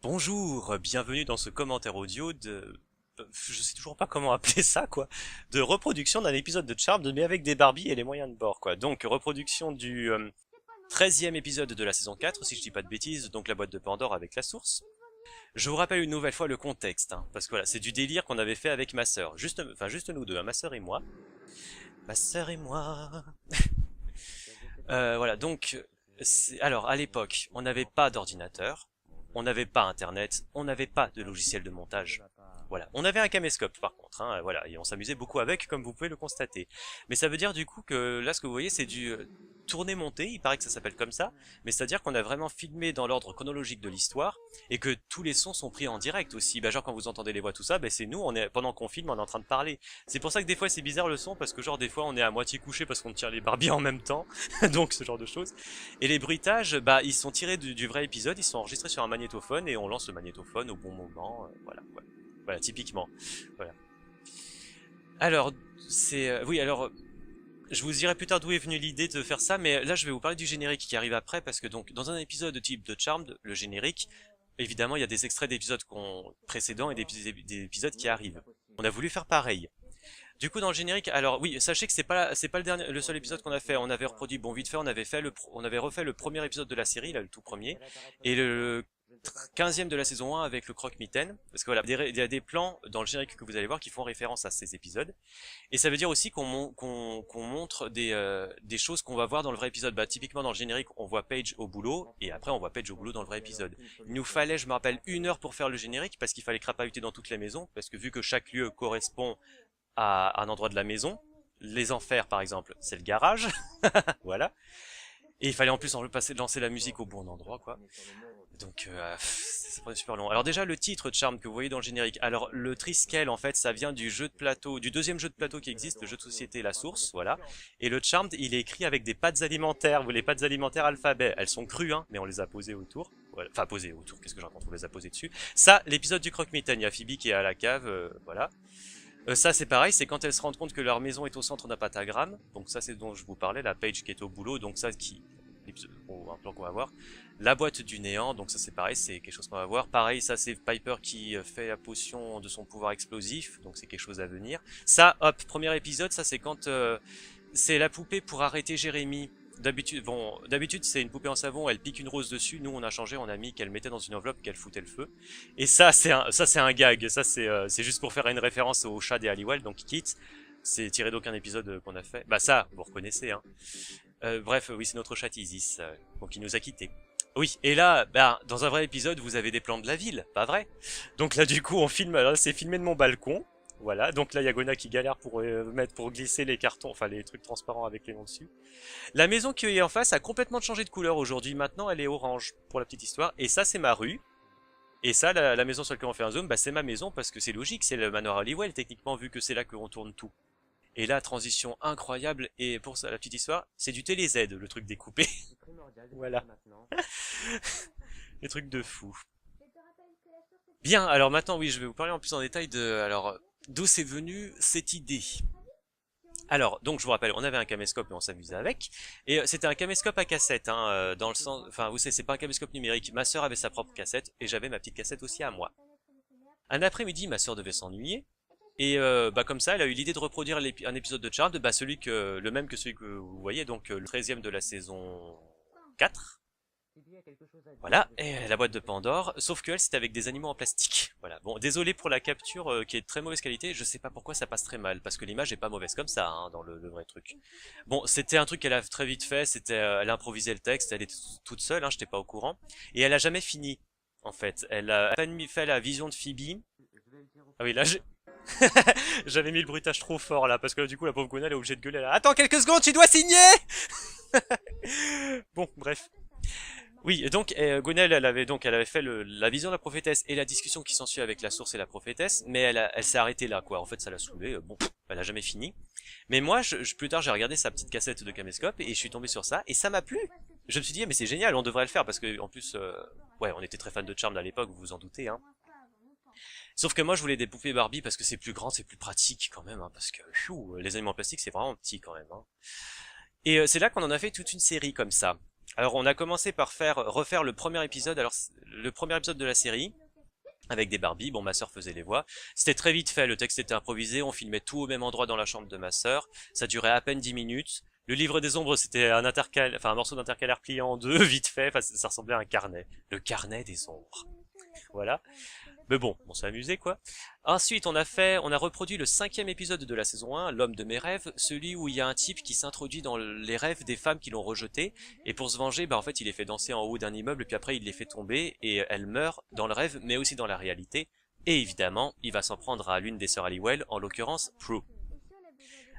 Bonjour, bienvenue dans ce commentaire audio de... Je sais toujours pas comment appeler ça, quoi. De reproduction d'un épisode de Charmed, mais avec des Barbies et les moyens de bord, quoi. Donc, reproduction du 13e épisode de la saison 4, si je dis pas de bêtises, donc la boîte de Pandore avec la source. Je vous rappelle une nouvelle fois le contexte, hein, parce que voilà, c'est du délire qu'on avait fait avec ma sœur. Juste nous deux, hein, ma sœur et moi. Ma sœur et moi... voilà, donc... Alors, à l'époque, on n'avait pas d'ordinateur, on n'avait pas internet, on n'avait pas de logiciel de montage. Voilà. On avait un caméscope par contre, hein, voilà, et on s'amusait beaucoup avec, comme vous pouvez le constater. Mais ça veut dire du coup que là, ce que vous voyez, c'est du tourner-monter, il paraît que ça s'appelle comme ça, mais c'est-à-dire qu'on a vraiment filmé dans l'ordre chronologique de l'histoire, et que tous les sons sont pris en direct aussi. Bah, genre quand vous entendez les voix, tout ça, bah, c'est nous, pendant qu'on filme, on est en train de parler. C'est pour ça que des fois c'est bizarre le son, parce que genre des fois on est à moitié couché parce qu'on tire les barbiers en même temps, donc ce genre de choses. Et les bruitages, bah, ils sont tirés du vrai épisode, ils sont enregistrés sur un magnétophone, et on lance le magnétophone au bon moment, voilà, voilà. Voilà, typiquement. Voilà. Alors, oui, alors... Je vous dirai plus tard d'où est venue l'idée de faire ça, mais là je vais vous parler du générique qui arrive après, parce que donc, dans un épisode de type de Charmed, le générique, évidemment il y a des extraits d'épisodes précédents et des épisodes qui arrivent. On a voulu faire pareil. Du coup, dans le générique, alors oui, sachez que c'est pas le seul épisode qu'on a fait. On avait reproduit, bon, vite fait, on avait refait le premier épisode de la série, là, le tout premier, et le 15e de la saison 1 avec le croque-mitaine, parce que voilà, il y a des plans dans le générique que vous allez voir qui font référence à ces épisodes, et ça veut dire aussi qu'on montre des choses qu'on va voir dans le vrai épisode. Bah, typiquement dans le générique, on voit Paige au boulot, et après on voit Paige au boulot dans le vrai épisode. Il nous fallait, je me rappelle, 1 heure pour faire le générique, parce qu'il fallait crapahuter dans toutes les maisons, parce que vu que chaque lieu correspond à un endroit de la maison. Les enfers, par exemple, c'est le garage. Voilà. Et il fallait en plus lancer la musique au bon endroit, quoi. Donc, ça prenait super long. Alors déjà, le titre de Charmed que vous voyez dans le générique. Alors, le Triskel, en fait, ça vient du jeu de plateau, du deuxième jeu de plateau qui existe, le jeu de société La Source, voilà. Et le Charmed, il est écrit avec des pâtes alimentaires, vous les pâtes alimentaires alphabet. Elles sont crues, hein, mais on les a posées autour. Voilà. Enfin, posées autour, qu'est-ce que je raconte, on les a posées dessus. Ça, l'épisode du croque-mitaine, il y a Phoebe qui est à la cave, voilà. Ça c'est pareil, c'est quand elles se rendent compte que leur maison est au centre d'un pentagramme. Donc ça c'est dont je vous parlais, la Paige qui est au boulot, donc ça qui... un plan qu'on va voir. La boîte du néant, donc ça c'est pareil, c'est quelque chose qu'on va voir. Pareil, ça c'est Piper qui fait la potion de son pouvoir explosif, donc c'est quelque chose à venir. Ça, hop, premier épisode, ça c'est quand c'est la poupée pour arrêter Jérémy. D'habitude c'est une poupée en savon, elle pique une rose dessus. Nous on a changé, on a mis qu'elle mettait dans une enveloppe, qu'elle foutait le feu. Et ça c'est un gag. Ça c'est juste pour faire une référence au chat des Halliwell, donc Kit. C'est tiré d'aucun épisode qu'on a fait. Bah ça, vous reconnaissez, hein. Bref, oui c'est notre chat Isis, donc il nous a quittés. Oui, et là, bah, dans un vrai épisode, vous avez des plans de la ville, pas vrai? Donc là, du coup, on filme, alors c'est filmé de mon balcon. Voilà, donc là, il y a Gona qui galère pour glisser les cartons, enfin les trucs transparents avec les noms dessus. La maison qui est en face a complètement changé de couleur aujourd'hui. Maintenant, elle est orange, pour la petite histoire. Et ça, c'est ma rue. Et ça, la maison sur laquelle on fait un zoom, bah, c'est ma maison parce que c'est logique, c'est le manoir Halliwell, techniquement, vu que c'est là qu'on tourne tout. Et là, transition incroyable. Et pour ça, la petite histoire, c'est du TéléZ, le truc découpé. Voilà. Les trucs de fou. Bien, alors maintenant, oui, je vais vous parler en plus en détail d'où c'est venu cette idée. Alors, donc je vous rappelle, on avait un caméscope et on s'amusait avec. Et c'était un caméscope à cassette, hein, dans le sens... Enfin, vous savez, c'est pas un caméscope numérique. Ma sœur avait sa propre cassette et j'avais ma petite cassette aussi à moi. Un après-midi, ma sœur devait s'ennuyer. Et bah comme ça, elle a eu l'idée de reproduire un épisode de Charmed, bah le même que celui que vous voyez, donc le 13e de la saison 4. Voilà, et la boîte de Pandore, sauf que elle c'était avec des animaux en plastique. Voilà, bon, désolé pour la capture qui est de très mauvaise qualité, je sais pas pourquoi ça passe très mal, parce que l'image est pas mauvaise comme ça, hein, dans le vrai truc. Bon, c'était un truc qu'elle a très vite fait, elle a improvisé le texte, elle était toute seule, hein, j'étais pas au courant, et elle a jamais fini, en fait. Elle a à peine fait la vision de Phoebe. Ah oui, là j'avais mis le bruitage trop fort là, parce que du coup la pauvre Gona elle est obligée de gueuler là. Attends quelques secondes, tu dois signer. Bon, bref. Oui, et donc Gwenaëlle, elle avait fait la vision de la prophétesse et la discussion qui s'ensuit avec la source et la prophétesse, mais elle s'est arrêtée là, quoi. En fait, ça l'a saoulée. Bon, elle a jamais fini. Mais moi, plus tard, j'ai regardé sa petite cassette de caméscope et je suis tombé sur ça et ça m'a plu. Je me suis dit, mais c'est génial, on devrait le faire parce que en plus, ouais, on était très fans de Charmed à l'époque, vous vous en doutez, hein. Sauf que moi, je voulais des poupées Barbie parce que c'est plus grand, c'est plus pratique quand même, hein, parce que les animaux en plastique, c'est vraiment petit quand même, hein. Et c'est là qu'on en a fait toute une série comme ça. Alors on a commencé par refaire le premier épisode, alors le premier épisode de la série, avec des Barbies. Bon, ma sœur faisait les voix. C'était très vite fait, le texte était improvisé, on filmait tout au même endroit dans la chambre de ma sœur. Ça durait à peine 10 minutes. Le livre des ombres, c'était un morceau d'intercalaire plié en deux, vite fait, enfin, ça ressemblait à un carnet. Le carnet des ombres. Voilà. Mais bon, on s'est amusé quoi. Ensuite, on a reproduit le cinquième épisode de la saison 1, L'homme de mes rêves, celui où il y a un type qui s'introduit dans les rêves des femmes qui l'ont rejeté, et pour se venger, bah en fait il les fait danser en haut d'un immeuble, puis après il les fait tomber, et elles meurent dans le rêve, mais aussi dans la réalité, et évidemment, il va s'en prendre à l'une des sœurs Halliwell, en l'occurrence Prue.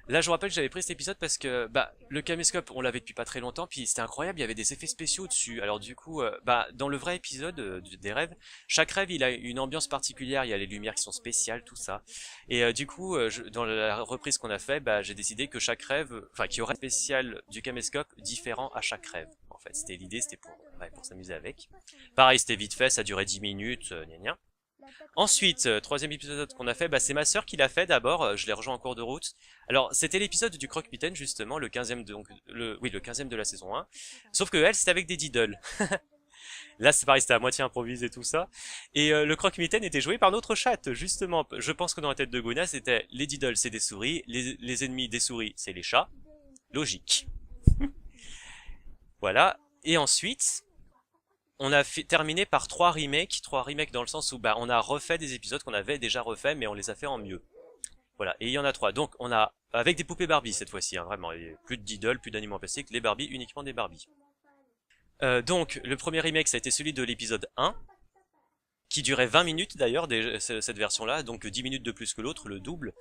Là, je vous rappelle que j'avais pris cet épisode parce que bah le caméscope, on l'avait depuis pas très longtemps, puis c'était incroyable, il y avait des effets spéciaux dessus. Alors du coup, bah dans le vrai épisode des rêves, chaque rêve il a une ambiance particulière, il y a les lumières qui sont spéciales, tout ça. Et du coup, dans la reprise qu'on a fait, bah j'ai décidé que chaque rêve, enfin qu'il y aurait un spécial du caméscope différent à chaque rêve. En fait, c'était l'idée, c'était pour s'amuser avec. Pareil, c'était vite fait, ça durait 10 minutes, gna gna. Ensuite, troisième épisode qu'on a fait, bah, c'est ma sœur qui l'a fait d'abord, je l'ai rejoint en cours de route. Alors, c'était l'épisode du croque-mitaine, justement, le 15e le 15e de la saison 1. Sauf que elle, c'était avec des diddles. Là, c'est pareil, c'était à moitié improvisé tout ça. Et le croque-mitaine était joué par notre chatte, justement. Je pense que dans la tête de Guna, c'était les diddles, c'est des souris, les ennemis des souris, c'est les chats. Logique. Voilà. Et ensuite, on a terminé par trois remakes dans le sens où bah on a refait des épisodes qu'on avait déjà refait mais on les a fait en mieux. Voilà, et il y en a trois. Donc on a avec des poupées Barbie cette fois-ci, hein, vraiment, plus de diddle, plus d'animaux en plastique, les Barbie, uniquement des Barbie. Donc le premier remake ça a été celui de l'épisode 1, qui durait 20 minutes d'ailleurs, cette version-là, donc 10 minutes de plus que l'autre, le double.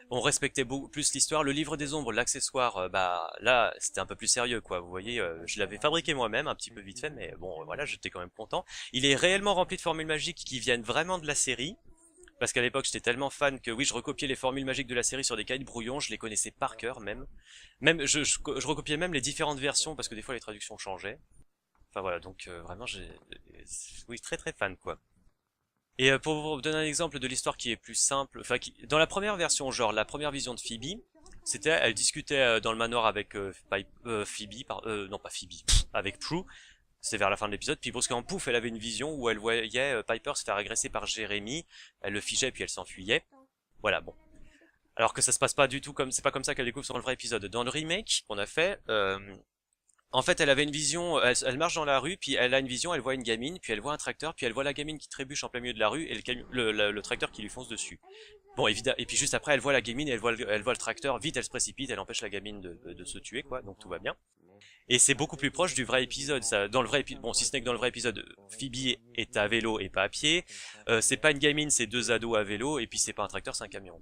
On respectait beaucoup plus l'histoire. Le livre des ombres, l'accessoire, bah là, c'était un peu plus sérieux, quoi. Vous voyez, je l'avais fabriqué moi-même, un petit peu vite fait, mais bon, voilà, j'étais quand même content. Il est réellement rempli de formules magiques qui viennent vraiment de la série. Parce qu'à l'époque, j'étais tellement fan que oui, je recopiais les formules magiques de la série sur des cahiers de brouillon, je les connaissais par cœur même. Même, je recopiais même les différentes versions parce que des fois les traductions changeaient. Enfin voilà, donc vraiment, oui, très très fan, quoi. Et pour vous donner un exemple de l'histoire qui est plus simple, enfin dans la première version, genre la première vision de Phoebe, elle discutait dans le manoir avec Phoebe, non pas Phoebe, avec Prue, c'est vers la fin de l'épisode, puis brusquement pouf, elle avait une vision où elle voyait Piper se faire agresser par Jérémy, elle le figeait puis elle s'enfuyait, voilà bon. Alors que ça se passe pas du tout comme, c'est pas comme ça qu'elle découvre sur le vrai épisode. Dans le remake qu'on a fait, en fait, elle avait une vision, elle marche dans la rue, puis elle a une vision, elle voit une gamine, puis elle voit un tracteur, puis elle voit la gamine qui trébuche en plein milieu de la rue, et le tracteur qui lui fonce dessus. Bon, évidemment, et puis juste après, elle voit la gamine, et elle voit le tracteur, vite elle se précipite, elle empêche la gamine de se tuer, quoi, donc tout va bien. Et c'est beaucoup plus proche du vrai épisode, ça, dans le vrai épisode, bon, si ce n'est que dans le vrai épisode, Phoebe est à vélo et pas à pied, c'est pas une gamine, c'est deux ados à vélo, et puis c'est pas un tracteur, c'est un camion.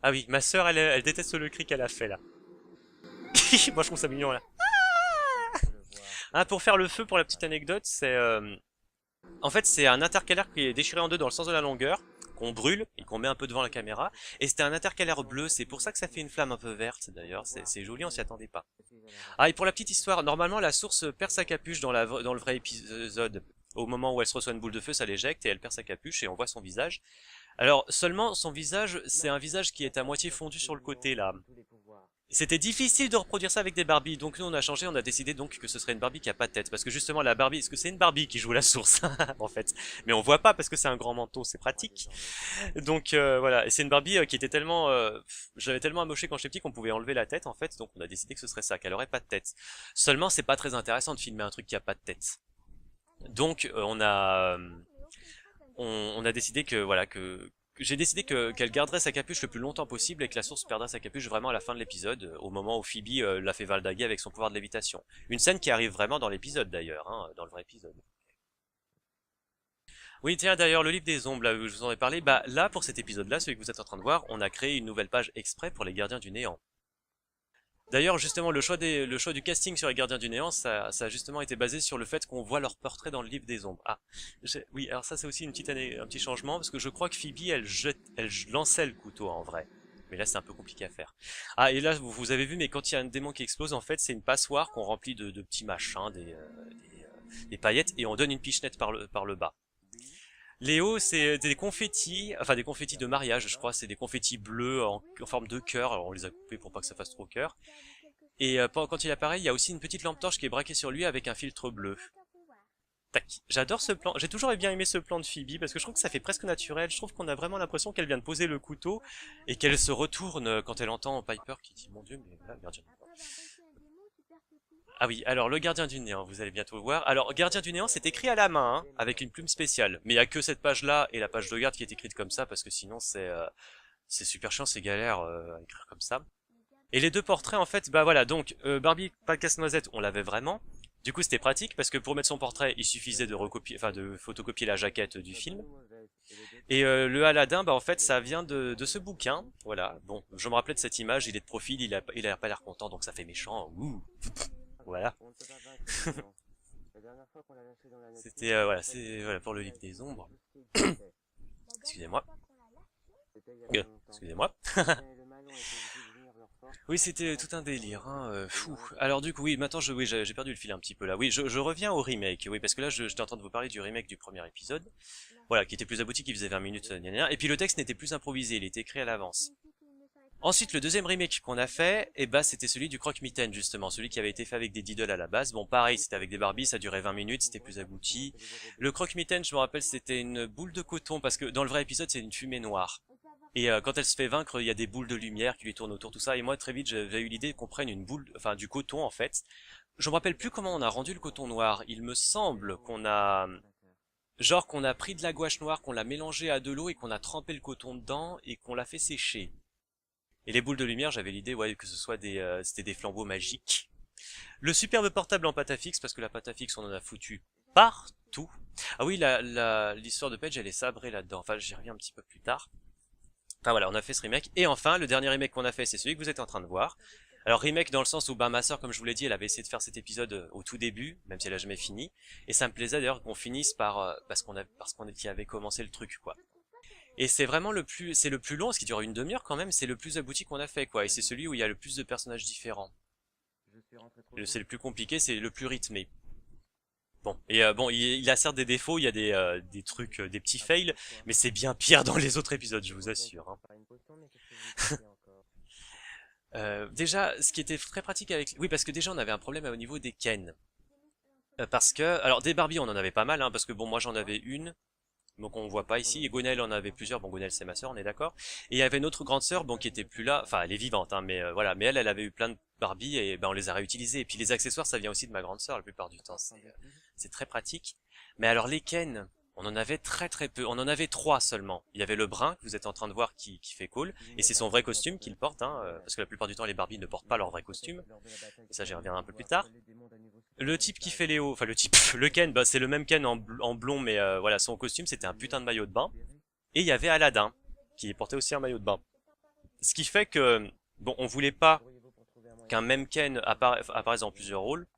Ah oui, ma sœur, elle déteste le cri qu'elle a fait là. Moi je trouve ça mignon là. Ah, pour faire le feu, pour la petite anecdote, en fait c'est un intercalaire qui est déchiré en deux dans le sens de la longueur, qu'on brûle et qu'on met un peu devant la caméra. Et c'était un intercalaire bleu, c'est pour ça que ça fait une flamme un peu verte d'ailleurs, c'est joli, on s'y attendait pas. Ah, et pour la petite histoire, normalement la source perd sa capuche dans le vrai épisode. Au moment où elle se reçoit une boule de feu, ça l'éjecte et elle perd sa capuche et on voit son visage. Alors seulement son visage, c'est un visage qui est à moitié fondu sur le côté là. C'était difficile de reproduire ça avec des Barbies, donc nous on a changé, on a décidé donc que ce serait une Barbie qui a pas de tête, parce que justement la Barbie, est-ce que c'est une Barbie qui joue la source en fait, mais on voit pas parce que c'est un grand manteau, c'est pratique. Donc voilà, et c'est une Barbie qui était tellement, je l'avais tellement amochée quand j'étais petit qu'on pouvait enlever la tête en fait, donc on a décidé que ce serait ça, qu'elle aurait pas de tête. Seulement c'est pas très intéressant de filmer un truc qui a pas de tête. Donc on a décidé que voilà que j'ai décidé qu'elle garderait sa capuche le plus longtemps possible et que la source perdrait sa capuche vraiment à la fin de l'épisode, au moment où Phoebe l'a fait valdaguer avec son pouvoir de lévitation. Une scène qui arrive vraiment dans l'épisode d'ailleurs, hein, dans le vrai épisode. Oui, tiens, d'ailleurs, le livre des ombres, là, où je vous en ai parlé, bah là, pour cet épisode-là, celui que vous êtes en train de voir, on a créé une nouvelle page exprès pour les gardiens du néant. D'ailleurs, justement, le choix du casting sur les Gardiens du Néant, ça a justement été basé sur le fait qu'on voit leur portrait dans le livre des ombres. Ah, oui, alors ça c'est aussi un petit changement, parce que je crois que Phoebe, elle lançait le couteau en vrai. Mais là c'est un peu compliqué à faire. Ah, et là, vous avez vu, mais quand il y a un démon qui explose, en fait, c'est une passoire qu'on remplit de petits machins, des paillettes, et on donne une pichenette par le bas. Léo, c'est des confettis, enfin des confettis de mariage, je crois, c'est des confettis bleus en forme de cœur, alors on les a coupés pour pas que ça fasse trop cœur. Et quand il apparaît, il y a aussi une petite lampe torche qui est braquée sur lui avec un filtre bleu. Tac. J'adore ce plan. J'ai toujours bien aimé ce plan de Phoebe parce que je trouve que ça fait presque naturel. Je trouve qu'on a vraiment l'impression qu'elle vient de poser le couteau et qu'elle se retourne quand elle entend Piper qui dit mon Dieu, mais voilà, gardien. Ah oui, alors le gardien du néant, vous allez bientôt le voir. Alors, gardien du néant, c'est écrit à la main, hein, avec une plume spéciale. Mais il y a que cette page-là et la page de garde qui est écrite comme ça parce que sinon c'est super chiant, c'est galère à écrire comme ça. Et les deux portraits, en fait, bah voilà, donc Barbie pas casse-noisette, on l'avait vraiment. Du coup, c'était pratique parce que pour mettre son portrait, il suffisait de recopier, enfin de photocopier la jaquette du film. Et le Aladdin, bah en fait, ça vient de ce bouquin. Voilà. Bon, je me rappelais de cette image. Il est de profil, il a pas l'air content, donc ça fait méchant. Ouh. Voilà. C'était voilà, c'est voilà pour le livre des ombres. Excusez-moi. Excusez-moi. Oui, c'était tout un délire, hein, fou. Alors du coup, oui, maintenant, oui, j'ai perdu le fil un petit peu là. Oui, je reviens au remake, oui, parce que là, j'étais en train de vous parler du remake du premier épisode, voilà, qui était plus abouti, qui faisait 20 minutes, gna gna gna. Et puis le texte n'était plus improvisé, il était écrit à l'avance. Ensuite, le deuxième remake qu'on a fait, eh ben, c'était celui du Croque-Mitaine, justement, celui qui avait été fait avec des Diddle à la base. Bon, pareil, c'était avec des Barbies, ça durait 20 minutes, c'était plus abouti. Le Croque-Mitaine, je me rappelle, c'était une boule de coton, parce que dans le vrai épisode, c'est une fumée noire. Et quand elle se fait vaincre, il y a des boules de lumière qui lui tournent autour, tout ça. Et moi, très vite, j'avais eu l'idée qu'on prenne une boule, enfin du coton en fait. Je me rappelle plus comment on a rendu le coton noir. Il me semble qu'on a pris de la gouache noire, qu'on l'a mélangé à de l'eau et qu'on a trempé le coton dedans et qu'on l'a fait sécher. Et les boules de lumière, j'avais l'idée, ouais, que ce soit c'était des flambeaux magiques. Le superbe portable en pâte à fixe, parce que la pâte à fixe, on en a foutu partout. Ah oui, l'histoire de Paige, elle est sabrée là-dedans. Enfin, j'y reviens un petit peu plus tard. Enfin voilà, on a fait ce remake. Et enfin, le dernier remake qu'on a fait, c'est celui que vous êtes en train de voir. Alors remake dans le sens où ma sœur, comme je vous l'ai dit, elle avait essayé de faire cet épisode au tout début, même si elle a jamais fini. Et ça me plaisait d'ailleurs qu'on finisse parce qu'on y avait commencé le truc, quoi. Et c'est vraiment c'est le plus long, ce qui dure une demi-heure quand même, c'est le plus abouti qu'on a fait, quoi. Et c'est celui où il y a le plus de personnages différents. C'est le plus compliqué, c'est le plus rythmé. Bon, et bon, il a certes des défauts, il y a des trucs, des petits fails, mais c'est bien pire dans les autres épisodes, je vous assure, hein. Déjà, ce qui était très pratique avec... Oui, parce que déjà, on avait un problème au niveau des Ken. Parce que... Alors, des Barbie, on en avait pas mal, hein, parce que bon, moi j'en avais une, donc on voit pas ici, et Gwenaëlle en avait plusieurs, bon, Gwenaëlle c'est ma sœur, on est d'accord. Et il y avait notre grande sœur, bon, qui était plus là, enfin, elle est vivante, hein, mais voilà, mais elle avait eu plein de Barbie, et ben on les a réutilisées. Et puis les accessoires, ça vient aussi de ma grande sœur, la plupart du temps, c'est très pratique. Mais alors, les Ken... On en avait très très peu, on en avait trois seulement. Il y avait le brun que vous êtes en train de voir qui fait cool, et c'est son vrai costume qu'il porte, hein, parce que la plupart du temps les Barbie ne portent pas leur vrai costume. Et ça j'y reviendrai un peu plus tard. Le type qui fait Léo, enfin le type, le Ken, bah c'est le même Ken en blond, mais voilà, son costume c'était un putain de maillot de bain. Et il y avait Aladdin, qui portait aussi un maillot de bain. Ce qui fait que, bon, on voulait pas qu'un même Ken apparaisse dans plusieurs rôles.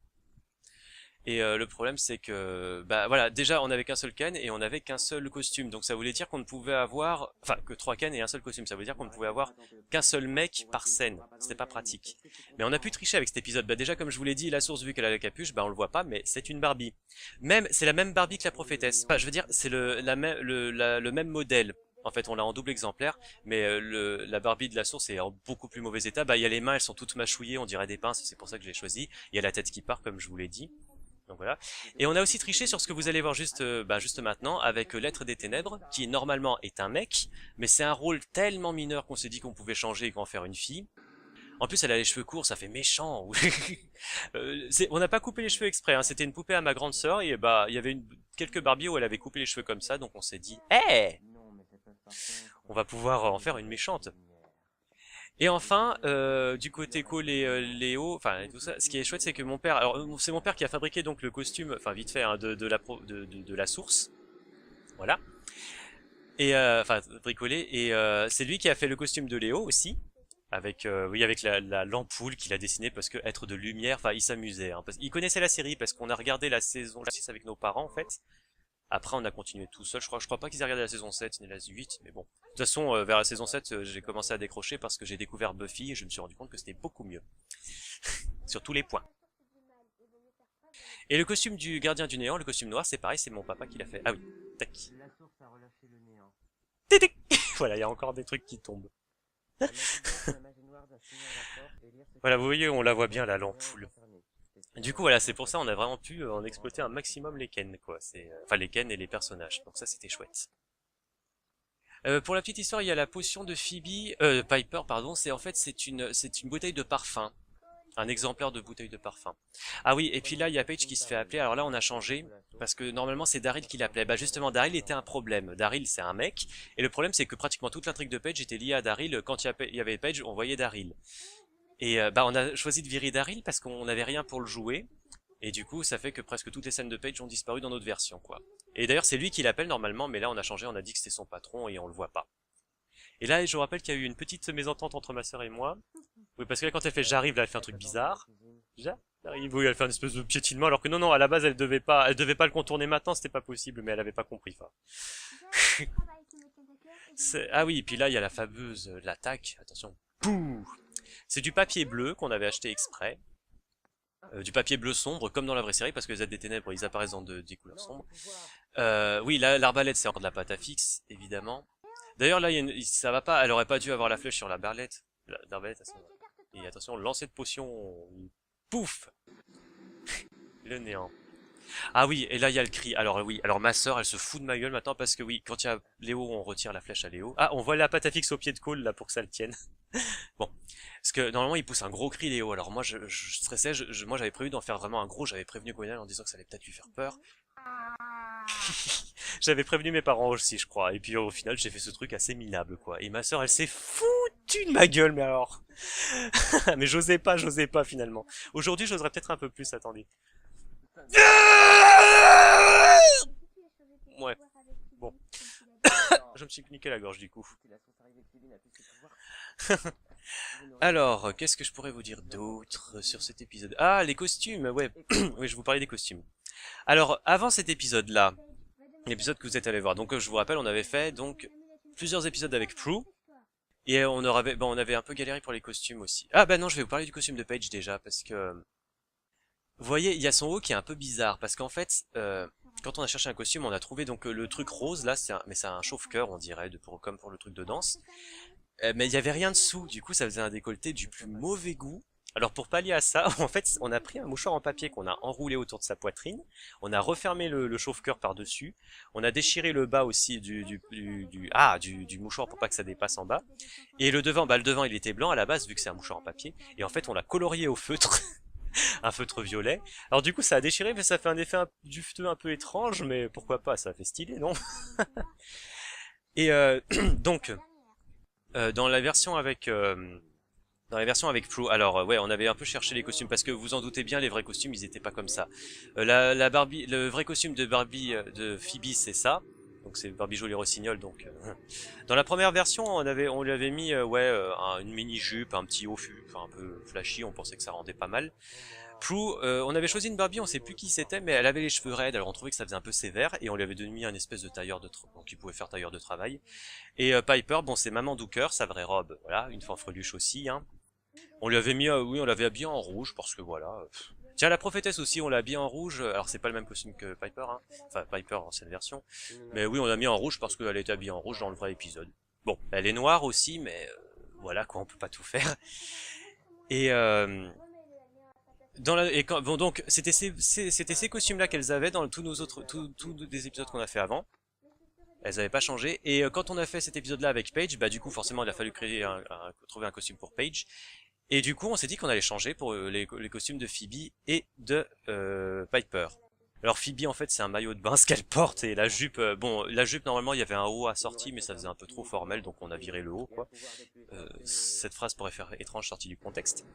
Et le problème c'est que bah voilà, déjà on avait qu'un seul Ken et on avait qu'un seul costume. Donc ça voulait dire qu'on ne pouvait avoir enfin que trois Ken et un seul costume, ça veut dire qu'on ne pouvait avoir qu'un seul mec par scène. C'était pas pratique. Mais on a pu tricher avec cet épisode. Bah déjà comme je vous l'ai dit, la source vu qu'elle a la capuche, bah on le voit pas mais c'est une Barbie. Même c'est la même Barbie que la prophétesse. Enfin, je veux dire, c'est le même modèle. En fait, on l'a en double exemplaire, mais la Barbie de la source est en beaucoup plus mauvais état. Bah, il y a les mains, elles sont toutes mâchouillées, on dirait des pinces, c'est pour ça que je l'ai choisi. Il y a la tête qui part, comme je vous l'ai dit. Donc voilà. Et on a aussi triché sur ce que vous allez voir juste maintenant avec L'être des ténèbres, qui normalement est un mec, mais c'est un rôle tellement mineur qu'on s'est dit qu'on pouvait changer et qu'en faire une fille. En plus, elle a les cheveux courts, ça fait méchant. On n'a pas coupé les cheveux exprès, hein. C'était une poupée à ma grande sœur et bah il y avait quelques Barbies où elle avait coupé les cheveux comme ça, donc on s'est dit, hé, on va pouvoir en faire une méchante. Et enfin, du côté Cole et Léo, enfin tout ça, ce qui est chouette, c'est que mon père, alors c'est mon père qui a fabriqué donc le costume, enfin vite fait, hein, de la source, voilà. Et enfin bricolé, et c'est lui qui a fait le costume de Léo aussi, avec oui avec l'ampoule qu'il a dessinée parce que être de lumière, enfin il s'amusait, hein, il connaissait la série parce qu'on a regardé la saison 6 avec nos parents en fait. Après, on a continué tout seul. Je crois pas qu'ils aient regardé la saison 7 ni la 8, mais bon. De toute façon, vers la saison 7, j'ai commencé à décrocher parce que j'ai découvert Buffy et je me suis rendu compte que c'était beaucoup mieux. Sur tous les points. Et le costume du gardien du néant, le costume noir, c'est pareil, c'est mon papa qui l'a fait. Ah oui, tac. Tic, tic. Voilà, il y a encore des trucs qui tombent. Voilà, vous voyez, on la voit bien, la l'ampoule. Du coup, voilà, c'est pour ça on a vraiment pu en exploiter un maximum les Ken, quoi. Enfin, les Ken et les personnages. Donc ça, c'était chouette. Pour la petite histoire, il y a la potion de Piper, pardon. C'est une bouteille de parfum. Un exemplaire de bouteille de parfum. Ah oui, et puis là, il y a Paige qui se fait appeler. Alors là, on a changé, parce que normalement, c'est Daryl qui l'appelait. Bah justement, Daryl était un problème. Daryl, c'est un mec, et le problème, c'est que pratiquement toute l'intrigue de Paige était liée à Daryl. Quand il y avait Paige, on voyait Daryl. Et bah, on a choisi de virer Daryl parce qu'on n'avait rien pour le jouer. Et du coup, ça fait que presque toutes les scènes de Paige ont disparu dans notre version, quoi. Et d'ailleurs, c'est lui qui l'appelle normalement, mais là, on a changé, on a dit que c'était son patron et on le voit pas. Et là, je vous rappelle qu'il y a eu une petite mésentente entre ma sœur et moi. Oui, parce que là, quand elle fait j'arrive, là, elle fait un truc bizarre. J'arrive, oui, elle fait un espèce de piétinement, alors que non, non, à la base, elle devait pas le contourner maintenant, c'était pas possible, mais elle avait pas compris, enfin. Ah oui, et puis là, il y a la fameuse, l'attaque, attention. Pouh! C'est du papier bleu qu'on avait acheté exprès. Du papier bleu sombre, comme dans la vraie série, parce que les aides des ténèbres, ils apparaissent dans des couleurs sombres. Oui, là, l'arbalète, c'est encore de la pâte à fixe, évidemment. D'ailleurs, là, ça va pas, elle aurait pas dû avoir la flèche sur l'arbalète. L'arbalète, et attention, lancer de potion, pouf, le néant. Ah oui, et là, il y a le cri. Alors oui, alors ma sœur, elle se fout de ma gueule maintenant, parce que oui, quand il y a Léo, on retire la flèche à Léo. Ah, on voit la pâte à fixe au pied de Cole, là, pour que ça le tienne. Bon. Parce que normalement il pousse un gros cri Léo, alors moi je stressais, moi j'avais prévu d'en faire vraiment un gros, j'avais prévenu Gwenal en disant que ça allait peut-être lui faire peur. J'avais prévenu mes parents aussi je crois, et puis au final j'ai fait ce truc assez minable quoi. Et ma sœur elle s'est foutue de ma gueule mais alors. Mais j'osais pas finalement. Aujourd'hui j'oserais peut-être un peu plus, attendez. Ouais, bon. Je me suis niqué la gorge du coup. Alors, qu'est-ce que je pourrais vous dire d'autre sur cet épisode? Ah, les costumes, ouais. Oui, je vous parlais des costumes. Alors, avant cet épisode-là, l'épisode que vous êtes allé voir, donc je vous rappelle, on avait fait donc plusieurs épisodes avec Prue, et on avait un peu galéré pour les costumes aussi. Ah bah non, je vais vous parler du costume de Paige déjà, parce que... Vous voyez, il y a son haut qui est un peu bizarre, parce qu'en fait, quand on a cherché un costume, on a trouvé donc le truc rose, là, mais c'est un chauffe-cœur, on dirait, comme pour le truc de danse. Mais il y avait rien dessous, du coup ça faisait un décolleté du plus mauvais goût. Alors pour pallier à ça, en fait, on a pris un mouchoir en papier qu'on a enroulé autour de sa poitrine, on a refermé le chauffe-cœur par-dessus, on a déchiré le bas aussi du mouchoir pour pas que ça dépasse en bas, et le devant il était blanc à la base vu que c'est un mouchoir en papier, et en fait on l'a colorié au feutre, un feutre violet. Alors du coup ça a déchiré, mais ça fait un effet du feu un peu étrange, mais pourquoi pas, ça fait stylé, non? Et donc... dans la version avec Prue, alors ouais, on avait un peu cherché les costumes parce que vous en doutez bien, les vrais costumes, ils étaient pas comme ça. La Barbie, le vrai costume de Barbie de Phoebe, c'est ça. Donc c'est Barbie Jolie Rossignol. Donc dans la première version, on lui avait mis une mini jupe, un petit haut, enfin un peu flashy. On pensait que ça rendait pas mal. Prue, on avait choisi une Barbie, on sait plus qui c'était, mais elle avait les cheveux raides, alors on trouvait que ça faisait un peu sévère, et on lui avait donné un espèce de tailleur qui pouvait faire tailleur de travail. Et Piper, bon c'est Maman Dooker, sa vraie robe, voilà, une fanfreluche aussi, hein. On lui avait mis, oui, on l'avait habillé en rouge, parce que voilà. Tiens, la prophétesse aussi, on l'a habillée en rouge, alors c'est pas le même costume que Piper, hein, enfin Piper en cette version, mais oui, on l'a mis en rouge parce qu'elle était habillée en rouge dans le vrai épisode. Bon, elle est noire aussi, mais voilà quoi, on peut pas tout faire. Et bon donc c'était ces costumes-là qu'elles avaient dans tous les épisodes qu'on a fait avant. Elles avaient pas changé. Et quand on a fait cet épisode-là avec Paige, bah du coup forcément il a fallu trouver un costume pour Paige. Et du coup on s'est dit qu'on allait changer pour les costumes de Phoebe et de Piper. Alors Phoebe en fait c'est un maillot de bain ce qu'elle porte et la jupe, bon la jupe normalement il y avait un haut assorti mais ça faisait un peu trop formel donc on a viré le haut quoi. Cette phrase pourrait faire étrange sortie du contexte.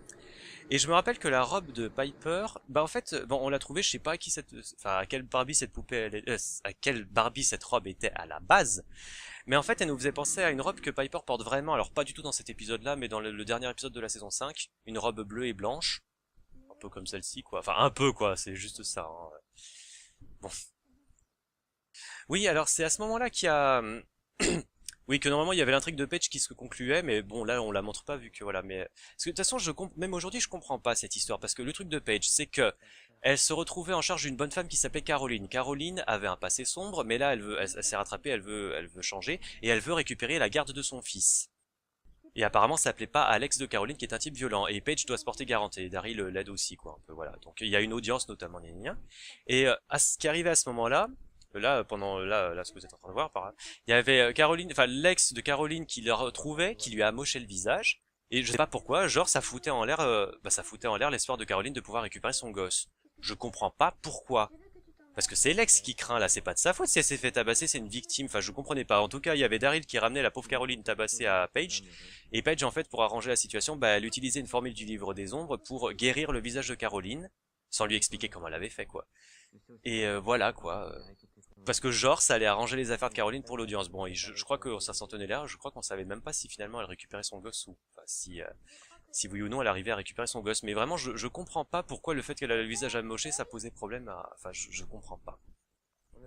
Et je me rappelle que la robe de Piper, bah en fait, bon, on l'a trouvée, je sais pas à quelle Barbie cette poupée, à quelle Barbie cette robe était à la base. Mais en fait, elle nous faisait penser à une robe que Piper porte vraiment, alors pas du tout dans cet épisode-là, mais dans le dernier épisode de la saison 5, une robe bleue et blanche, un peu comme celle-ci, quoi. Enfin, un peu, quoi, c'est juste ça, hein. Bon. Oui, alors c'est à ce moment-là qu'il y a, oui, que normalement il y avait l'intrigue de Paige qui se concluait, mais bon là on la montre pas vu que voilà. Mais parce que de toute façon même aujourd'hui je comprends pas cette histoire parce que le truc de Paige c'est que elle se retrouvait en charge d'une bonne femme qui s'appelait Caroline. Caroline avait un passé sombre, mais là elle s'est rattrapée, elle veut changer et elle veut récupérer la garde de son fils. Et apparemment, ça plaît pas à Alex de Caroline qui est un type violent. Et Paige doit se porter garante. Et Daryl l'aide aussi, quoi. Un peu, voilà. Donc il y a une audience notamment, gna gna gna. Et à ce qui arrivait à ce moment-là, là, pendant là, ce que vous êtes en train de voir, il y avait Caroline, enfin l'ex de Caroline qui le retrouvait, qui lui a amoché le visage. Et je sais pas pourquoi, genre ça foutait en l'air, ça foutait en l'air l'espoir de Caroline de pouvoir récupérer son gosse. Je comprends pas pourquoi. Parce que c'est l'ex qui craint là, c'est pas de sa faute si elle s'est fait tabasser, c'est une victime. Enfin, je comprenais pas. En tout cas, il y avait Daryl qui ramenait la pauvre Caroline tabassée à Paige. Et Paige, en fait, pour arranger la situation, bah, elle utilisait une formule du livre des ombres pour guérir le visage de Caroline, sans lui expliquer comment elle avait fait, quoi. Et voilà, quoi. Parce que genre, ça allait arranger les affaires de Caroline pour l'audience. Bon, et je crois que ça s'en tenait là. Je crois qu'on savait même pas si finalement elle récupérait son gosse ou enfin, si oui ou non elle arrivait à récupérer son gosse. Mais vraiment, je comprends pas pourquoi le fait qu'elle a le visage amoché, ça posait problème à... Enfin, je comprends pas.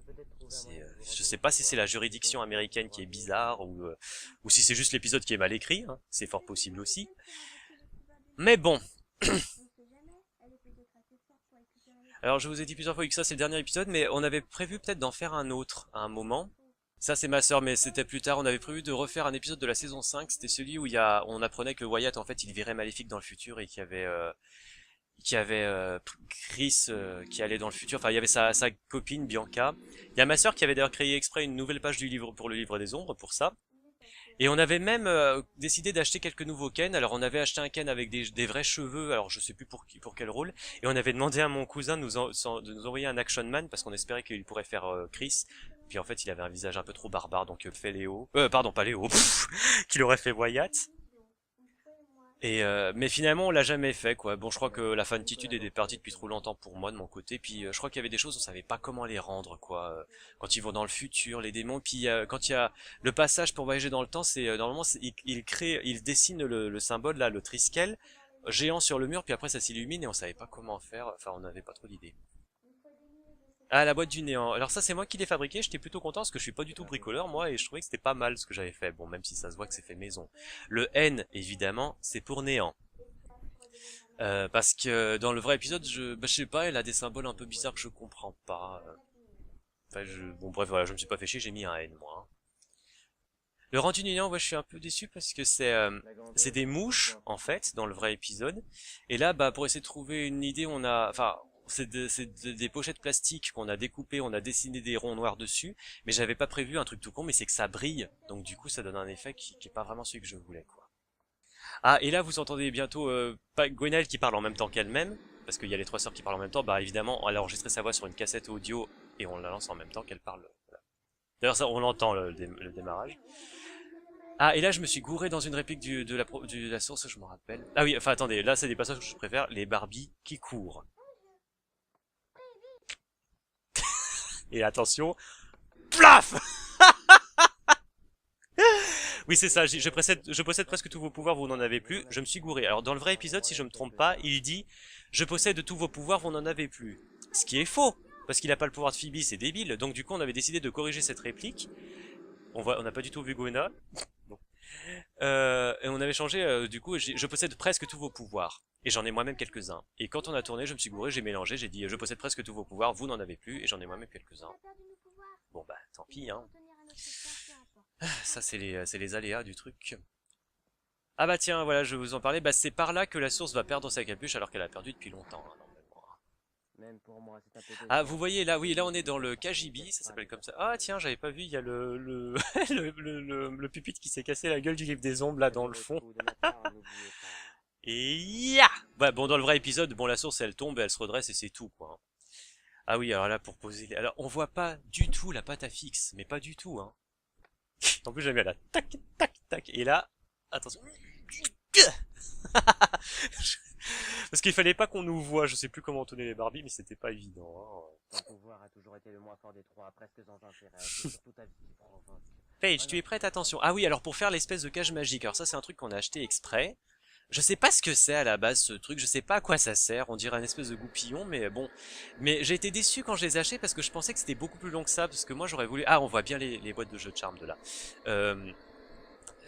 Je sais pas si c'est la juridiction américaine qui est bizarre ou si c'est juste l'épisode qui est mal écrit. Hein. C'est fort possible aussi. Mais bon. Alors je vous ai dit plusieurs fois que ça c'est le dernier épisode, mais on avait prévu peut-être d'en faire un autre à un moment. Ça c'est ma sœur, mais c'était plus tard. On avait prévu de refaire un épisode de la saison 5. C'était celui où on apprenait que Wyatt en fait il virait Maléfique dans le futur et qu'il y avait Chris qui allait dans le futur. Enfin il y avait sa copine Bianca. Il y a ma sœur qui avait d'ailleurs créé exprès une nouvelle page du livre pour le livre des ombres pour ça. Et on avait même décidé d'acheter quelques nouveaux Ken. Alors on avait acheté un Ken avec des vrais cheveux, alors je sais plus pour quel rôle. Et on avait demandé à mon cousin de nous envoyer un Action Man parce qu'on espérait qu'il pourrait faire Chris. Puis en fait il avait un visage un peu trop barbare, donc fait Léo. Pardon, pas Léo, qu'il aurait fait Wyatt. Et mais finalement on l'a jamais fait quoi. Bon je crois que la fanitude est partie depuis trop longtemps pour moi de mon côté. Puis je crois qu'il y avait des choses on savait pas comment les rendre quoi. Quand ils vont dans le futur, les démons. Puis quand il y a le passage pour voyager dans le temps, c'est normalement il dessine le symbole là, le triskel géant sur le mur. Puis après ça s'illumine et on savait pas comment faire. Enfin on n'avait pas trop d'idées. Ah, la boîte du néant. Alors ça, c'est moi qui l'ai fabriqué. J'étais plutôt content parce que je suis pas du tout bricoleur, moi, et je trouvais que c'était pas mal ce que j'avais fait. Bon, même si ça se voit que c'est fait maison. Le N, évidemment, c'est pour néant. Parce que dans le vrai épisode, je sais pas, elle a des symboles un peu bizarres que je comprends pas. Enfin, bon, bref, voilà, je me suis pas fait chier, j'ai mis un N, moi. Hein. Le rendu du néant, ouais, je suis un peu déçu parce que c'est des mouches, en fait, dans le vrai épisode. Et là, bah, pour essayer de trouver une idée, enfin, des pochettes plastiques qu'on a découpées, on a dessiné des ronds noirs dessus, mais j'avais pas prévu un truc tout con, mais c'est que ça brille, donc du coup ça donne un effet qui est pas vraiment celui que je voulais, quoi. Ah, et là vous entendez bientôt Gwenaëlle qui parle en même temps qu'elle-même, parce qu'il y a les trois sœurs qui parlent en même temps, bah évidemment elle a enregistré sa voix sur une cassette audio et on la lance en même temps qu'elle parle. Voilà. D'ailleurs ça on l'entend le démarrage. Ah, et là je me suis gouré dans une réplique de la source, je m'en rappelle. Ah oui, enfin attendez, là c'est des passages que je préfère, les Barbies qui courent. Et attention, plaf. Oui, c'est ça, je possède presque tous vos pouvoirs, vous n'en avez plus, je me suis gouré. Alors, dans le vrai épisode, si je me trompe pas, il dit « Je possède tous vos pouvoirs, vous n'en avez plus ». Ce qui est faux, parce qu'il n'a pas le pouvoir de Phoebe, c'est débile. Donc, du coup, on avait décidé de corriger cette réplique. On n'a pas du tout vu Gwena. Bon. Et on avait changé, du coup, je possède presque tous vos pouvoirs. Et j'en ai moi-même quelques-uns. Et quand on a tourné, je me suis gouré, j'ai mélangé, j'ai dit « Je possède presque tous vos pouvoirs, vous n'en avez plus ». Et j'en ai moi-même quelques-uns. Bon bah, tant pis, hein. Ça, c'est les aléas du truc. Ah bah tiens, voilà, je vais vous en parler. Bah c'est par là que la source va perdre sa capuche alors qu'elle a perdu depuis longtemps, hein, normalement. Ah, vous voyez, là, oui, là on est dans le KGB, ça s'appelle comme ça. Ah tiens, j'avais pas vu, il y a le pupitre qui s'est cassé la gueule du livre des ombres là dans le fond. Et ya! Bah bon, dans le vrai épisode, bon la source elle tombe, elle se redresse et c'est tout, quoi. Ah oui, alors là pour poser... Alors on voit pas du tout la pâte à fixe, mais pas du tout, hein. En plus j'aime bien là, tac, tac, tac. Et là, attention. Parce qu'il fallait pas qu'on nous voit, je sais plus comment tourner les Barbies, mais c'était pas évident. Hein. Ton pouvoir a toujours été le moins fort des trois, presque sans intérêt. Surtout ta vie. Paige, tu es prête? Attention. Ah oui, alors pour faire l'espèce de cage magique, alors ça c'est un truc qu'on a acheté exprès. Je sais pas ce que c'est à la base ce truc, je sais pas à quoi ça sert, on dirait un espèce de goupillon, mais bon. Mais j'ai été déçu quand je les ai achetés parce que je pensais que c'était beaucoup plus long que ça, parce que moi j'aurais voulu... Ah, on voit bien les boîtes de jeux de charme de là.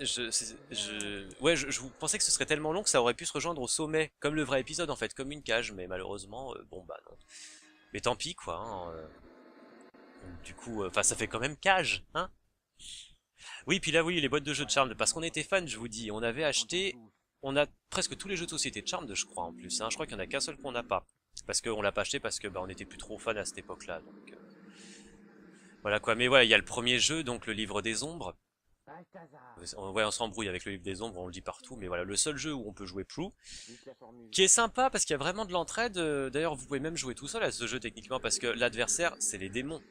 Je pensais que ce serait tellement long que ça aurait pu se rejoindre au sommet, comme le vrai épisode en fait, comme une cage, mais malheureusement, bon bah non. Mais tant pis quoi, hein, du coup, enfin ça fait quand même cage, hein. Oui, puis là, oui, les boîtes de jeux de Charmed, parce qu'on était fans, je vous dis, on avait acheté, on a presque tous les jeux de société de Charmed, je crois, en plus, hein. Je crois qu'il y en a qu'un seul qu'on n'a pas. Parce qu'on l'a pas acheté parce que, bah, on était plus trop fans à cette époque-là, donc, voilà quoi. Mais voilà, il y a le premier jeu, donc le livre des ombres. Ouais, on s'embrouille avec le livre des ombres, on le dit partout, mais voilà, le seul jeu où on peut jouer Prue, qui est sympa parce qu'il y a vraiment de l'entraide. D'ailleurs, vous pouvez même jouer tout seul à ce jeu techniquement parce que l'adversaire, c'est les démons.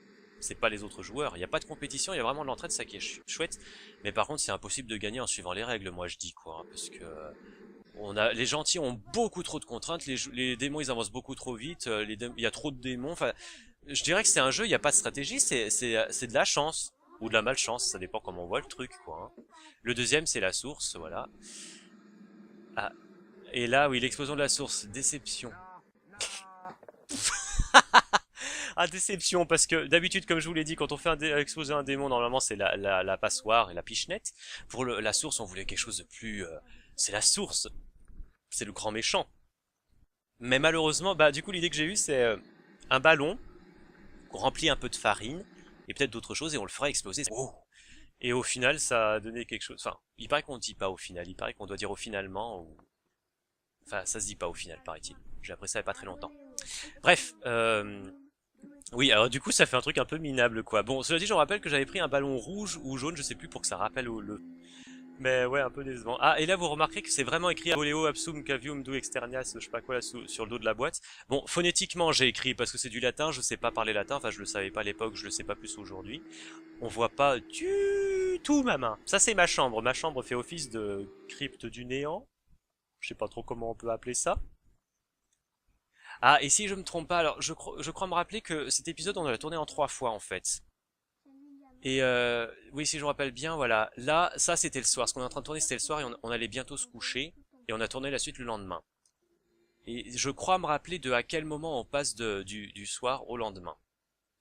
C'est pas les autres joueurs. Il n'y a pas de compétition, il y a vraiment de l'entraide, ça qui est chouette. Mais par contre, c'est impossible de gagner en suivant les règles, moi je dis quoi, hein, parce que les gentils ont beaucoup trop de contraintes, les démons ils avancent beaucoup trop vite, il y a trop de démons. Enfin, je dirais que c'est un jeu, il n'y a pas de stratégie, c'est de la chance ou de la malchance, ça dépend comment on voit le truc, quoi. Hein. Le deuxième, c'est la source, voilà. Ah, et là, oui, l'explosion de la source, déception. Ah, déception, parce que d'habitude, comme je vous l'ai dit, quand on fait exploser un démon, normalement c'est la passoire et la pichenette. Pour la source, on voulait quelque chose de plus... c'est la source, c'est le grand méchant. Mais malheureusement, bah du coup l'idée que j'ai eue c'est un ballon qu'on remplit un peu de farine et peut-être d'autres choses et on le fera exploser. Oh. Et au final, ça a donné quelque chose... Enfin, il paraît qu'on ne dit pas au final, il paraît qu'on doit dire au finalement ou... Enfin, ça se dit pas au final, paraît-il. J'ai appris ça il y a pas très longtemps. Bref, oui, alors du coup ça fait un truc un peu minable quoi. Bon, cela dit, je me rappelle que j'avais pris un ballon rouge ou jaune, je sais plus, pour que ça rappelle le... Mais ouais, un peu décevant. Ah, et là vous remarquerez que c'est vraiment écrit Voleo Absum Cavium Du Externias, je sais pas quoi, là, sur le dos de la boîte. Bon, phonétiquement j'ai écrit parce que c'est du latin, je sais pas parler latin, enfin je le savais pas à l'époque, je le sais pas plus aujourd'hui. On voit pas du tout ma main. Ça c'est ma chambre fait office de crypte du néant. Je sais pas trop comment on peut appeler ça. Ah, et si je me trompe pas, alors je crois me rappeler que cet épisode on l'a tourné en 3 fois en fait. Et oui, si je me rappelle bien, voilà. Là, ça c'était le soir. Ce qu'on est en train de tourner c'était le soir et on allait bientôt se coucher. Et on a tourné la suite le lendemain. Et je crois me rappeler de à quel moment on passe du soir au lendemain.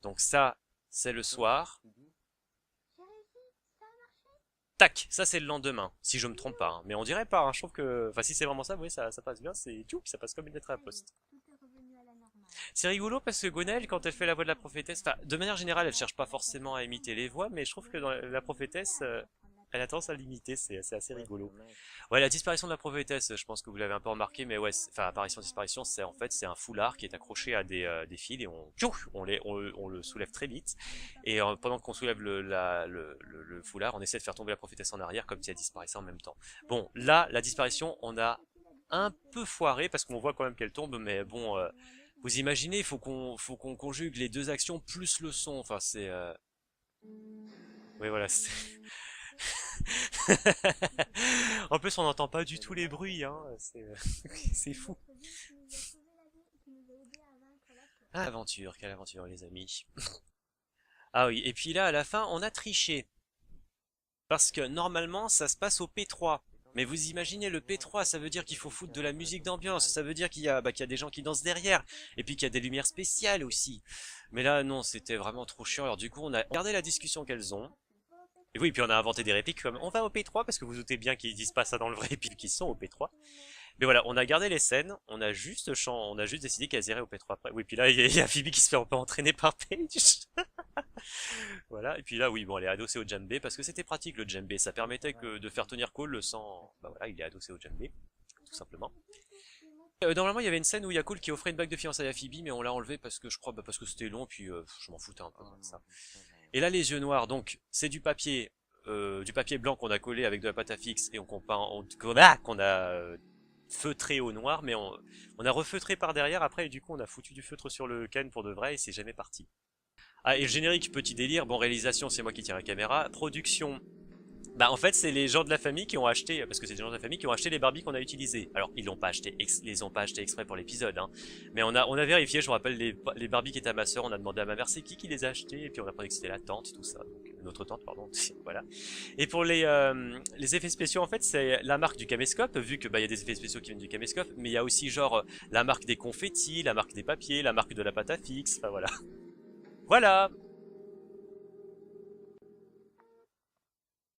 Donc ça, c'est le soir. Tac, ça c'est le lendemain, si je me trompe pas. Hein. Mais on dirait pas, hein. Je trouve que... Enfin, si c'est vraiment ça, oui, ça passe bien. C'est tout, ça passe comme une lettre à la poste. C'est rigolo parce que Gwenaëlle, quand elle fait la voix de la prophétesse, enfin, de manière générale, elle cherche pas forcément à imiter les voix, mais je trouve que dans la prophétesse, elle a tendance à l'imiter, c'est assez rigolo. Ouais, la disparition de la prophétesse, je pense que vous l'avez un peu remarqué, mais ouais, enfin, apparition-disparition, c'est en fait, c'est un foulard qui est accroché à des fils et on le soulève très vite. Et pendant qu'on soulève le foulard, on essaie de faire tomber la prophétesse en arrière comme si elle disparaissait en même temps. Bon, là, la disparition, on a un peu foiré parce qu'on voit quand même qu'elle tombe, mais bon... vous imaginez, il faut qu'on conjugue les deux actions plus le son. Enfin, c'est... Oui, voilà. En plus, on n'entend pas du tout les bruits, hein. C'est fou. Ah, quelle aventure, les amis. Ah oui, et puis là, à la fin, on a triché. Parce que normalement, ça se passe au P3. Mais vous imaginez le P3, ça veut dire qu'il faut foutre de la musique d'ambiance, ça veut dire qu'il y a des gens qui dansent derrière, et puis qu'il y a des lumières spéciales aussi. Mais là, non, c'était vraiment trop chiant, alors du coup, on a regardé la discussion qu'elles ont. Et oui, puis on a inventé des répliques comme on va au P3, parce que vous doutez bien qu'ils disent pas ça dans le vrai, et puis qu'ils sont au P3. Mais voilà, on a gardé les scènes, on a juste décidé qu'elles iraient au P3 après. Oui, puis là, il y a Phoebe qui se fait un peu entraîner par Paige. Voilà, et puis là, oui, bon, elle est adossée au djembé, parce que c'était pratique le djembé, ça permettait de faire tenir Cole sans... Bah voilà, il est adossé au djembé, tout simplement. Normalement, il y avait une scène où il y a Cole qui offrait une bague de fiançailles à Phoebe, mais on l'a enlevé parce que je crois, bah, parce que c'était long, puis je m'en foutais un peu comme ça. Et là, les yeux noirs, donc, c'est du papier blanc qu'on a collé avec de la pâte à fixe, et qu'on a feutré au noir, mais on a refeutré par derrière après, et du coup, on a foutu du feutre sur le Ken pour de vrai, et c'est jamais parti. Ah, et le générique, petit délire. Bon, réalisation, c'est moi qui tiens la caméra. Production. Bah, en fait, c'est les gens de la famille qui ont acheté, parce que c'est des gens de la famille qui ont acheté les Barbies qu'on a utilisées. Alors, ils l'ont pas acheté, les ont pas acheté exprès pour l'épisode, hein. Mais on a vérifié, je me rappelle, les Barbies qui étaient à ma sœur, on a demandé à ma mère c'est qui les a achetés, et puis on a appris que c'était la tante, tout ça. Donc, notre tante, pardon, voilà. Et pour les effets spéciaux, en fait, c'est la marque du caméscope, vu que, bah, il y a des effets spéciaux qui viennent du caméscope, mais il y a aussi, genre, la marque des confettis, la marque des papiers, la marque de la pâte à fixe, enfin, voilà. Voilà!